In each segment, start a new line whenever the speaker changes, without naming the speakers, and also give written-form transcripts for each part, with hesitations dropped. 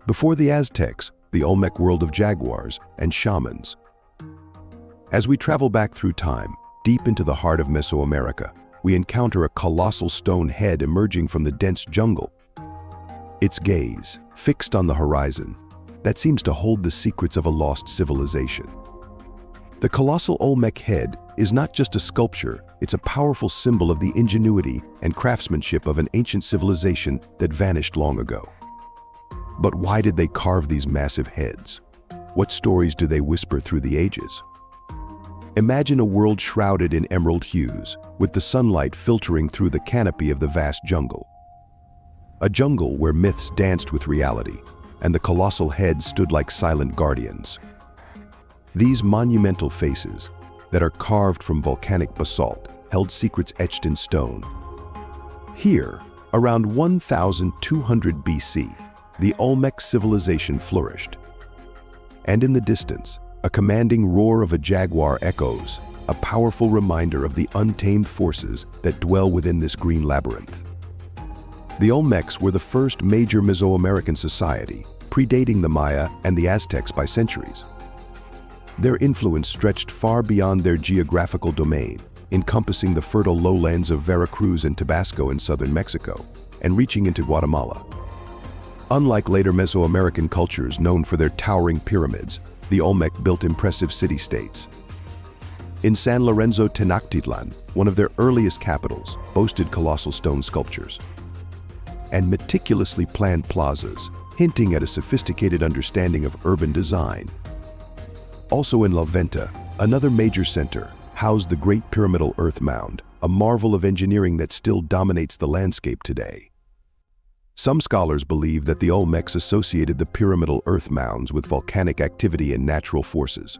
Before the Aztecs, the Olmec world of Jaguars and Shamans. As we travel back through time, deep into the heart of Mesoamerica, we encounter a colossal stone head emerging from the dense jungle. Its gaze, fixed on the horizon, that seems to hold the secrets of a lost civilization. The colossal Olmec head is not just a sculpture, it's a powerful symbol of the ingenuity and craftsmanship of an ancient civilization that vanished long ago. But why did they carve these massive heads? What stories do they whisper through the ages? Imagine a world shrouded in emerald hues, with the sunlight filtering through the canopy of the vast jungle. A jungle where myths danced with reality, and the colossal heads stood like silent guardians. These monumental faces, that are carved from volcanic basalt, held secrets etched in stone. Here, around 1200 BC, the Olmec civilization flourished. And in the distance, a commanding roar of a jaguar echoes, a powerful reminder of the untamed forces that dwell within this green labyrinth. The Olmecs were the first major Mesoamerican society, predating the Maya and the Aztecs by centuries. Their influence stretched far beyond their geographical domain, encompassing the fertile lowlands of Veracruz and Tabasco in southern Mexico, and reaching into Guatemala. Unlike later Mesoamerican cultures known for their towering pyramids, the Olmec built impressive city-states. In San Lorenzo Tenochtitlan, one of their earliest capitals, boasted colossal stone sculptures and meticulously planned plazas, hinting at a sophisticated understanding of urban design. Also in La Venta, another major center, housed the Great Pyramidal Earth Mound, a marvel of engineering that still dominates the landscape today. Some scholars believe that the Olmecs associated the pyramidal earth mounds with volcanic activity and natural forces.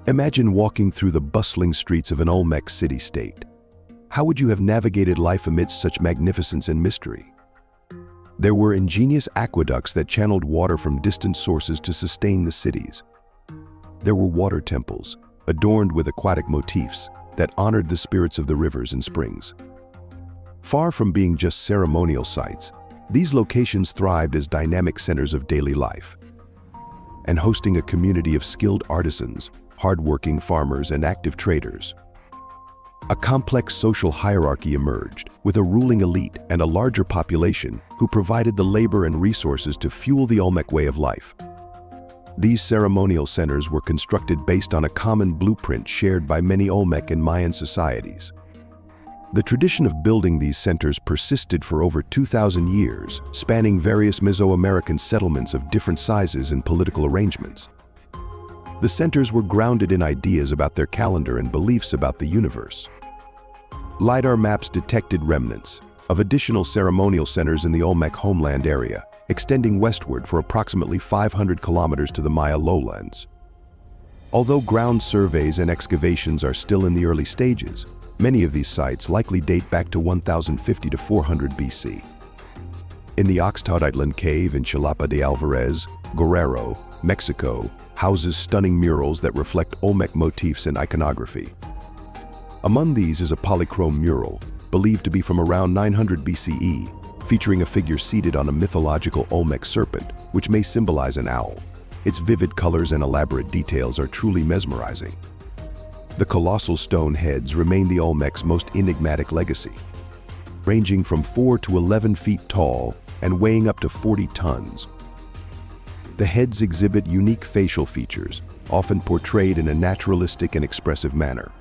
Imagine walking through the bustling streets of an Olmec city-state. How would you have navigated life amidst such magnificence and mystery? There were ingenious aqueducts that channeled water from distant sources to sustain the cities. There were water temples, adorned with aquatic motifs, that honored the spirits of the rivers and springs. Far from being just ceremonial sites, these locations thrived as dynamic centers of daily life. And hosting a community of skilled artisans, hardworking farmers, and active traders. A complex social hierarchy emerged, with a ruling elite and a larger population who provided the labor and resources to fuel the Olmec way of life. These ceremonial centers were constructed based on a common blueprint shared by many Olmec and Mayan societies. The tradition of building these centers persisted for over 2,000 years, spanning various Mesoamerican settlements of different sizes and political arrangements. The centers were grounded in ideas about their calendar and beliefs about the universe. LiDAR maps detected remnants of additional ceremonial centers in the Olmec homeland area, extending westward for approximately 500 kilometers to the Maya lowlands. Although ground surveys and excavations are still in the early stages, many of these sites likely date back to 1050 to 400 BC. In the Oxtauritlan Cave in Chilapa de Alvarez, Guerrero, Mexico, houses stunning murals that reflect Olmec motifs and iconography. Among these is a polychrome mural, believed to be from around 900 BCE, featuring a figure seated on a mythological Olmec serpent, which may symbolize an owl. Its vivid colors and elaborate details are truly mesmerizing. The colossal stone heads remain the Olmec's most enigmatic legacy, ranging from 4 to 11 feet tall and weighing up to 40 tons. The heads exhibit unique facial features, often portrayed in a naturalistic and expressive manner.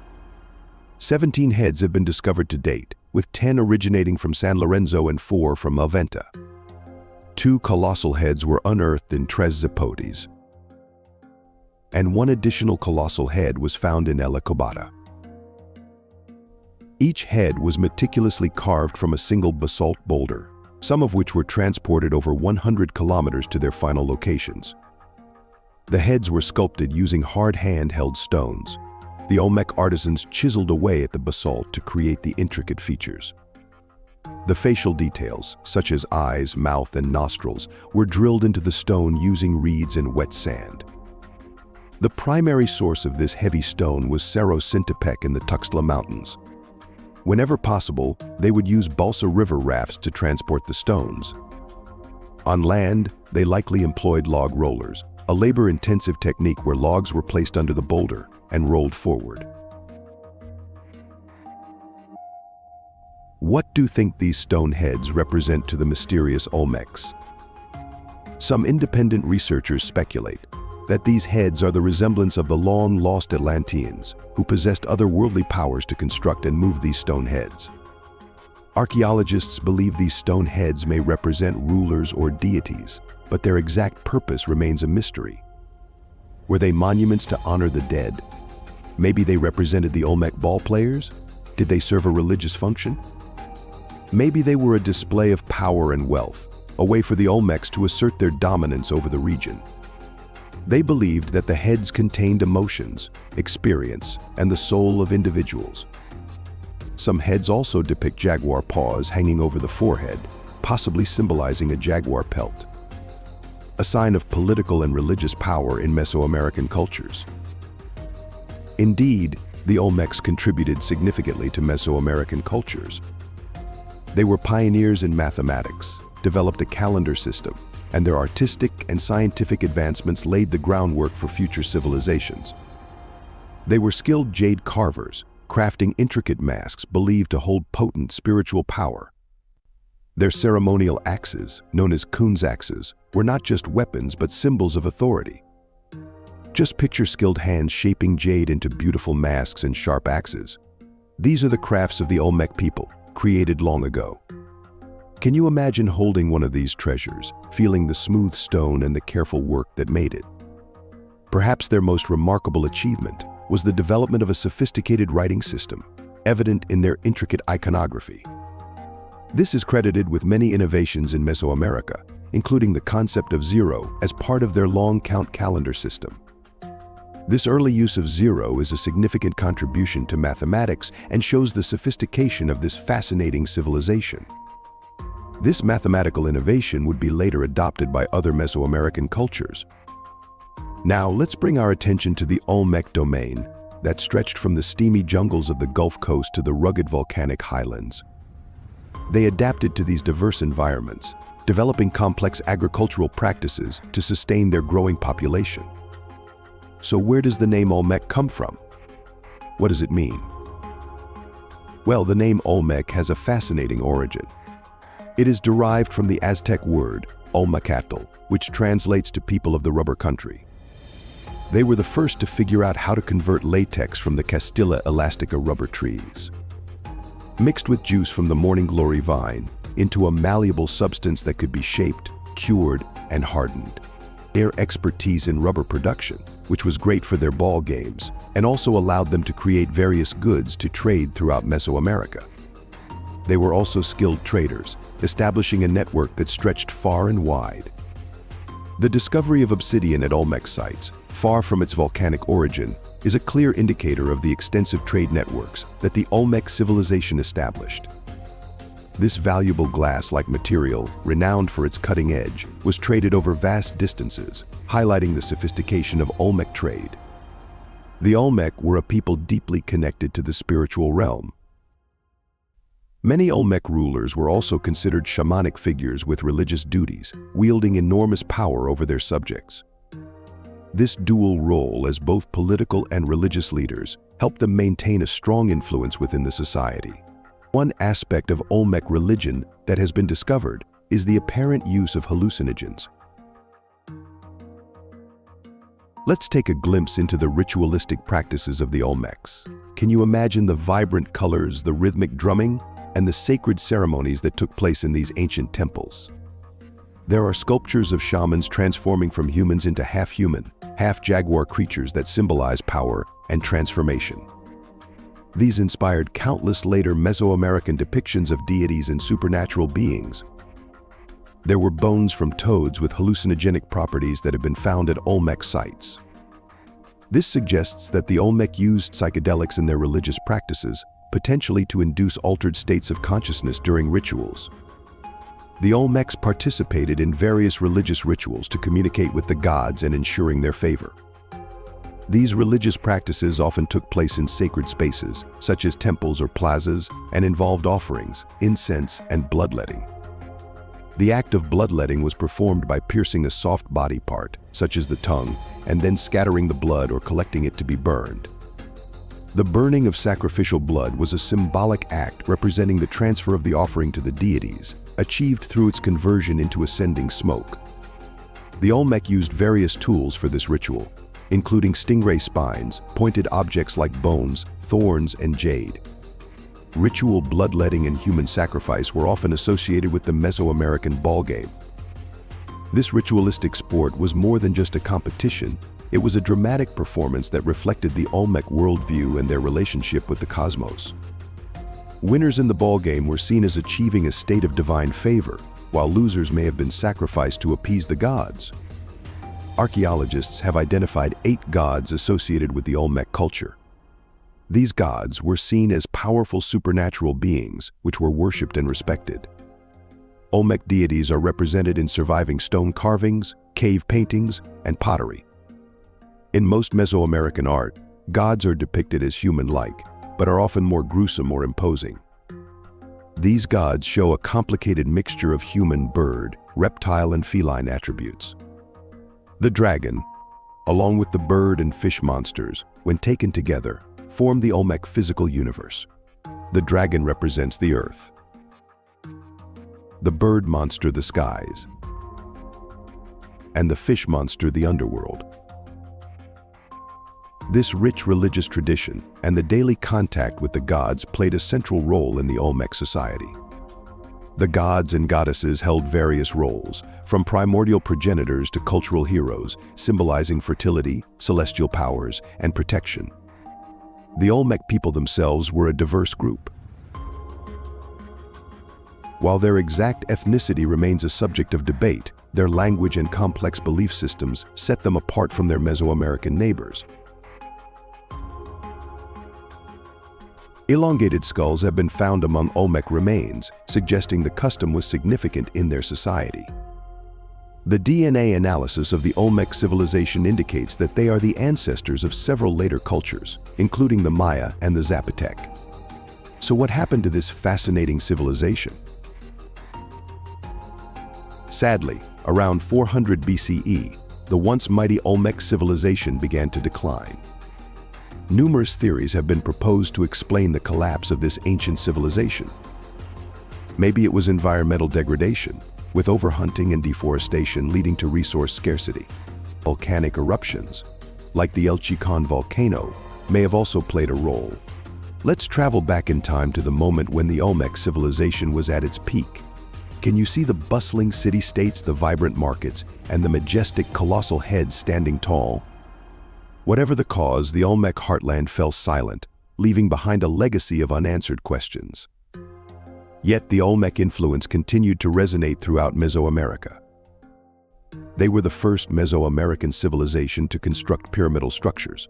17 heads have been discovered to date, with 10 originating from San Lorenzo and 4 from La Venta. 2 colossal heads were unearthed in Tres Zapotes, and 1 additional colossal head was found in El Cobata. Each head was meticulously carved from a single basalt boulder, some of which were transported over 100 kilometers to their final locations. The heads were sculpted using hard hand-held stones. The Olmec artisans chiseled away at the basalt to create the intricate features. The facial details, such as eyes, mouth, and nostrils, were drilled into the stone using reeds and wet sand. The primary source of this heavy stone was Cerro Sintepec in the Tuxtla Mountains. Whenever possible, they would use balsa river rafts to transport the stones. On land, they likely employed log rollers, a labor-intensive technique where logs were placed under the boulder and rolled forward. What do you think these stone heads represent to the mysterious Olmecs? Some independent researchers speculate that these heads are the resemblance of the long-lost Atlanteans, who possessed otherworldly powers to construct and move these stone heads. Archaeologists believe these stone heads may represent rulers or deities, but their exact purpose remains a mystery. Were they monuments to honor the dead? Maybe they represented the Olmec ball players? Did they serve a religious function? Maybe they were a display of power and wealth, a way for the Olmecs to assert their dominance over the region. They believed that the heads contained emotions, experience, and the soul of individuals. Some heads also depict jaguar paws hanging over the forehead, possibly symbolizing a jaguar pelt, a sign of political and religious power in Mesoamerican cultures. Indeed, the Olmecs contributed significantly to Mesoamerican cultures. They were pioneers in mathematics, developed a calendar system, and their artistic and scientific advancements laid the groundwork for future civilizations. They were skilled jade carvers, crafting intricate masks believed to hold potent spiritual power. Their ceremonial axes, known as tooned axes, were not just weapons but symbols of authority. Just picture skilled hands shaping jade into beautiful masks and sharp axes. These are the crafts of the Olmec people, created long ago. Can you imagine holding one of these treasures, feeling the smooth stone and the careful work that made it? Perhaps their most remarkable achievement was the development of a sophisticated writing system, evident in their intricate iconography. This is credited with many innovations in Mesoamerica, including the concept of zero as part of their long count calendar system. This early use of zero is a significant contribution to mathematics and shows the sophistication of this fascinating civilization. This mathematical innovation would be later adopted by other Mesoamerican cultures. Now let's bring our attention to the Olmec domain that stretched from the steamy jungles of the Gulf Coast to the rugged volcanic highlands. They adapted to these diverse environments, developing complex agricultural practices to sustain their growing population. So where does the name Olmec come from? What does it mean? Well, the name Olmec has a fascinating origin. It is derived from the Aztec word, Olmecatl, which translates to people of the rubber country. They were the first to figure out how to convert latex from the Castilla elastica rubber trees, mixed with juice from the morning glory vine, into a malleable substance that could be shaped, cured, and hardened. Their expertise in rubber production, which was great for their ball games, and also allowed them to create various goods to trade throughout Mesoamerica. They were also skilled traders, establishing a network that stretched far and wide. The discovery of obsidian at Olmec sites, far from its volcanic origin, is a clear indicator of the extensive trade networks that the Olmec civilization established. This valuable glass-like material, renowned for its cutting edge, was traded over vast distances, highlighting the sophistication of Olmec trade. The Olmec were a people deeply connected to the spiritual realm. Many Olmec rulers were also considered shamanic figures with religious duties, wielding enormous power over their subjects. This dual role as both political and religious leaders helped them maintain a strong influence within the society. One aspect of Olmec religion that has been discovered is the apparent use of hallucinogens. Let's take a glimpse into the ritualistic practices of the Olmecs. Can you imagine the vibrant colors, the rhythmic drumming, and the sacred ceremonies that took place in these ancient temples? There are sculptures of shamans transforming from humans into half-human, half-jaguar creatures that symbolize power and transformation. These inspired countless later Mesoamerican depictions of deities and supernatural beings. There were bones from toads with hallucinogenic properties that have been found at Olmec sites. This suggests that the Olmec used psychedelics in their religious practices, potentially to induce altered states of consciousness during rituals. The Olmecs participated in various religious rituals to communicate with the gods and ensuring their favor. These religious practices often took place in sacred spaces, such as temples or plazas, and involved offerings, incense, and bloodletting. The act of bloodletting was performed by piercing a soft body part, such as the tongue, and then scattering the blood or collecting it to be burned. The burning of sacrificial blood was a symbolic act representing the transfer of the offering to the deities, achieved through its conversion into ascending smoke. The Olmec used various tools for this ritual, including stingray spines, pointed objects like bones, thorns, and jade. Ritual bloodletting and human sacrifice were often associated with the Mesoamerican ballgame. This ritualistic sport was more than just a competition. It was a dramatic performance that reflected the Olmec worldview and their relationship with the cosmos. Winners in the ballgame were seen as achieving a state of divine favor, while losers may have been sacrificed to appease the gods. Archaeologists have identified 8 gods associated with the Olmec culture. These gods were seen as powerful supernatural beings, which were worshipped and respected. Olmec deities are represented in surviving stone carvings, cave paintings, and pottery. In most Mesoamerican art, gods are depicted as human-like, but are often more gruesome or imposing. These gods show a complicated mixture of human, bird, reptile, and feline attributes. The dragon, along with the bird and fish monsters, when taken together, form the Olmec physical universe. The dragon represents the earth, the bird monster the skies, and the fish monster the underworld. This rich religious tradition and the daily contact with the gods played a central role in the Olmec society. The gods and goddesses held various roles, from primordial progenitors to cultural heroes, symbolizing fertility, celestial powers, and protection. The Olmec people themselves were a diverse group. While their exact ethnicity remains a subject of debate, their language and complex belief systems set them apart from their Mesoamerican neighbors. Elongated skulls have been found among Olmec remains, suggesting the custom was significant in their society. The DNA analysis of the Olmec civilization indicates that they are the ancestors of several later cultures, including the Maya and the Zapotec. So what happened to this fascinating civilization? Sadly, around 400 BCE, the once mighty Olmec civilization began to decline. Numerous theories have been proposed to explain the collapse of this ancient civilization. Maybe it was environmental degradation, with overhunting and deforestation leading to resource scarcity. Volcanic eruptions, like the El Chican volcano, may have also played a role. Let's travel back in time to the moment when the Olmec civilization was at its peak. Can you see the bustling city-states, the vibrant markets, and the majestic colossal heads standing tall? Whatever the cause, the Olmec heartland fell silent, leaving behind a legacy of unanswered questions. Yet the Olmec influence continued to resonate throughout Mesoamerica. They were the first Mesoamerican civilization to construct pyramidal structures.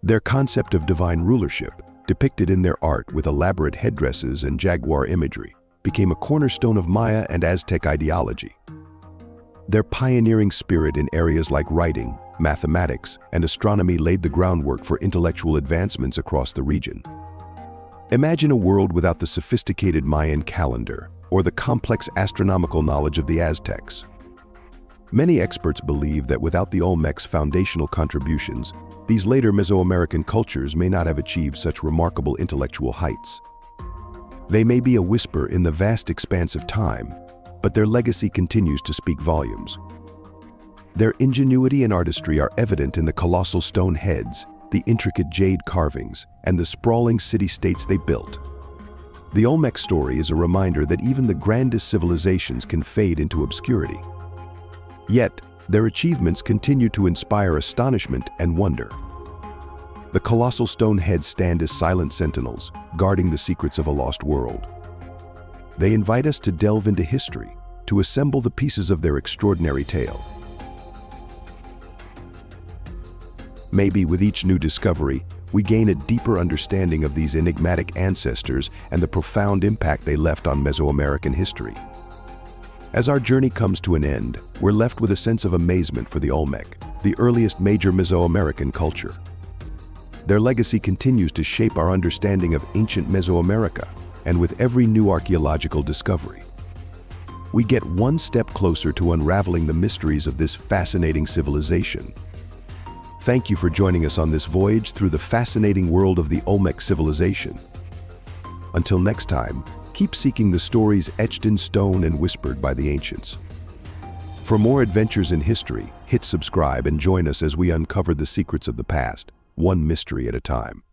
Their concept of divine rulership, depicted in their art with elaborate headdresses and jaguar imagery, became a cornerstone of Maya and Aztec ideology. Their pioneering spirit in areas like writing, mathematics, and astronomy laid the groundwork for intellectual advancements across the region. Imagine a world without the sophisticated Mayan calendar or the complex astronomical knowledge of the Aztecs. Many experts believe that without the Olmec's foundational contributions, these later Mesoamerican cultures may not have achieved such remarkable intellectual heights. They may be a whisper in the vast expanse of time, but their legacy continues to speak volumes. Their ingenuity and artistry are evident in the colossal stone heads, the intricate jade carvings, and the sprawling city-states they built. The Olmec story is a reminder that even the grandest civilizations can fade into obscurity. Yet, their achievements continue to inspire astonishment and wonder. The colossal stone heads stand as silent sentinels, guarding the secrets of a lost world. They invite us to delve into history, to assemble the pieces of their extraordinary tale. Maybe with each new discovery, we gain a deeper understanding of these enigmatic ancestors and the profound impact they left on Mesoamerican history. As our journey comes to an end, we're left with a sense of amazement for the Olmec, the earliest major Mesoamerican culture. Their legacy continues to shape our understanding of ancient Mesoamerica, and with every new archaeological discovery, we get one step closer to unraveling the mysteries of this fascinating civilization. Thank you for joining us on this voyage through the fascinating world of the Olmec civilization. Until next time, keep seeking the stories etched in stone and whispered by the ancients. For more adventures in history, hit subscribe and join us as we uncover the secrets of the past, one mystery at a time.